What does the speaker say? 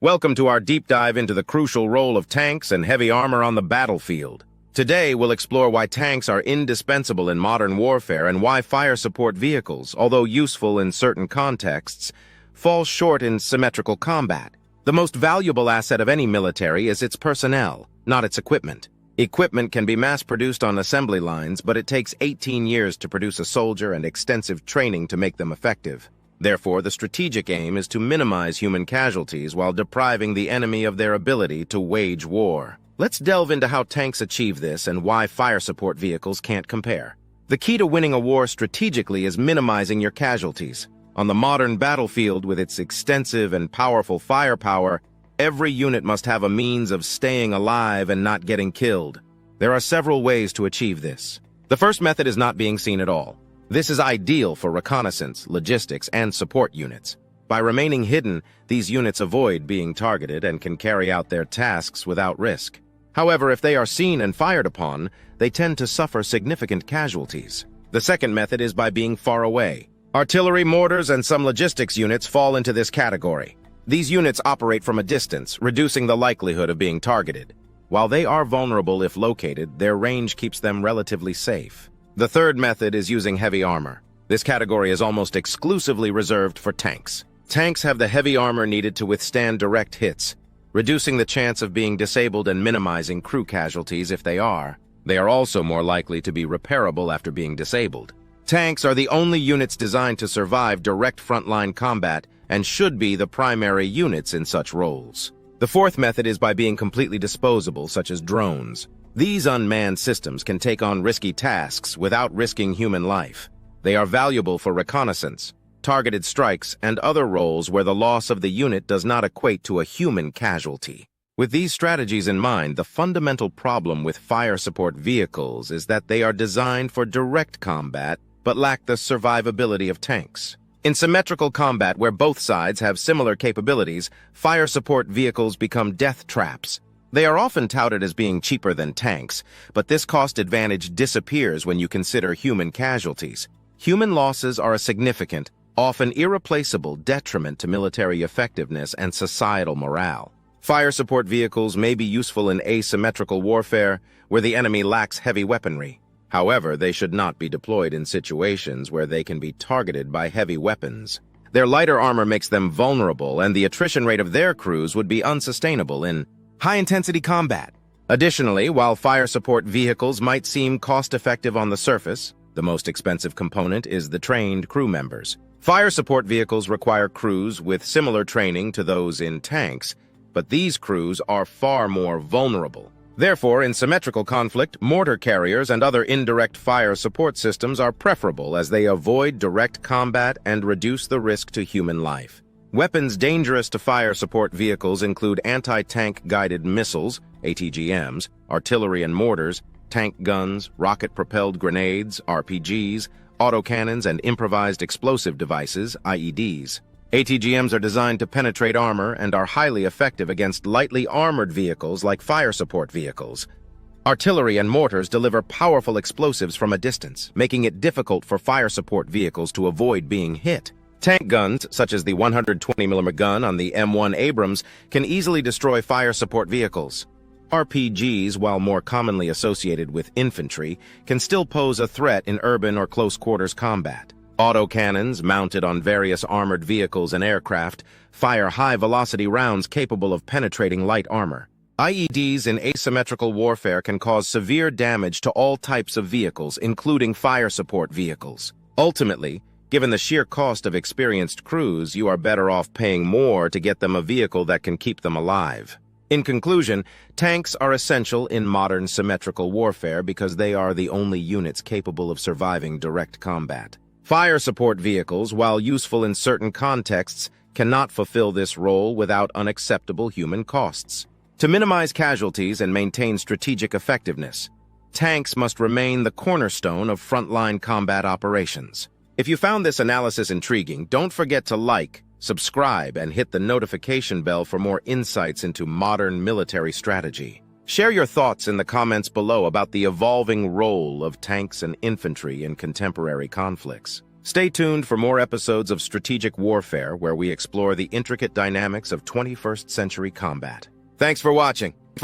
Welcome to our deep dive into the crucial role of tanks and heavy armor on the battlefield. Today, we'll explore why tanks are indispensable in modern warfare and why fire support vehicles, although useful in certain contexts, fall short in symmetrical combat. The most valuable asset of any military is its personnel, not its equipment. Equipment can be mass-produced on assembly lines, but it takes 18 years to produce a soldier and extensive training to make them effective. Therefore, the strategic aim is to minimize human casualties while depriving the enemy of their ability to wage war. Let's delve into how tanks achieve this and why fire support vehicles can't compare. The key to winning a war strategically is minimizing your casualties. On the modern battlefield, with its extensive and powerful firepower, every unit must have a means of staying alive and not getting killed. There are several ways to achieve this. The first method is not being seen at all. This is ideal for reconnaissance, logistics, and support units. By remaining hidden, these units avoid being targeted and can carry out their tasks without risk. However, if they are seen and fired upon, they tend to suffer significant casualties. The second method is by being far away. Artillery, mortars, and some logistics units fall into this category. These units operate from a distance, reducing the likelihood of being targeted. While they are vulnerable if located, their range keeps them relatively safe. The third method is using heavy armor. This category is almost exclusively reserved for tanks. Tanks have the heavy armor needed to withstand direct hits, reducing the chance of being disabled and minimizing crew casualties if they are. They are also more likely to be repairable after being disabled. Tanks are the only units designed to survive direct frontline combat and should be the primary units in such roles. The fourth method is by being completely disposable, such as drones. These unmanned systems can take on risky tasks without risking human life. They are valuable for reconnaissance, targeted strikes, and other roles where the loss of the unit does not equate to a human casualty. With these strategies in mind, the fundamental problem with fire support vehicles is that they are designed for direct combat but lack the survivability of tanks. In symmetrical combat, where both sides have similar capabilities, fire support vehicles become death traps. They are often touted as being cheaper than tanks, but this cost advantage disappears when you consider human casualties. Human losses are a significant, often irreplaceable detriment to military effectiveness and societal morale. Fire support vehicles may be useful in asymmetrical warfare, where the enemy lacks heavy weaponry. However, they should not be deployed in situations where they can be targeted by heavy weapons. Their lighter armor makes them vulnerable, and the attrition rate of their crews would be unsustainable in high-intensity combat. Additionally, while fire support vehicles might seem cost-effective on the surface, the most expensive component is the trained crew members. Fire support vehicles require crews with similar training to those in tanks, but these crews are far more vulnerable. Therefore, in symmetrical conflict, mortar carriers and other indirect fire support systems are preferable as they avoid direct combat and reduce the risk to human life. Weapons dangerous to fire support vehicles include anti-tank guided missiles, ATGMs, artillery and mortars, tank guns, rocket-propelled grenades, RPGs, autocannons, and improvised explosive devices, IEDs. ATGMs are designed to penetrate armor and are highly effective against lightly armored vehicles like fire support vehicles. Artillery and mortars deliver powerful explosives from a distance, making it difficult for fire support vehicles to avoid being hit. Tank guns, such as the 120mm gun on the M1 Abrams, can easily destroy fire support vehicles. RPGs, while more commonly associated with infantry, can still pose a threat in urban or close-quarters combat. Autocannons, mounted on various armored vehicles and aircraft, fire high-velocity rounds capable of penetrating light armor. IEDs in asymmetrical warfare can cause severe damage to all types of vehicles, including fire support vehicles. Ultimately, given the sheer cost of experienced crews, you are better off paying more to get them a vehicle that can keep them alive. In conclusion, tanks are essential in modern symmetrical warfare because they are the only units capable of surviving direct combat. Fire support vehicles, while useful in certain contexts, cannot fulfill this role without unacceptable human costs. To minimize casualties and maintain strategic effectiveness, tanks must remain the cornerstone of frontline combat operations. If you found this analysis intriguing, don't forget to like, subscribe, and hit the notification bell for more insights into modern military strategy. Share your thoughts in the comments below about the evolving role of tanks and infantry in contemporary conflicts. Stay tuned for more episodes of Strategic Warfare, where we explore the intricate dynamics of 21st century combat. Thanks for watching.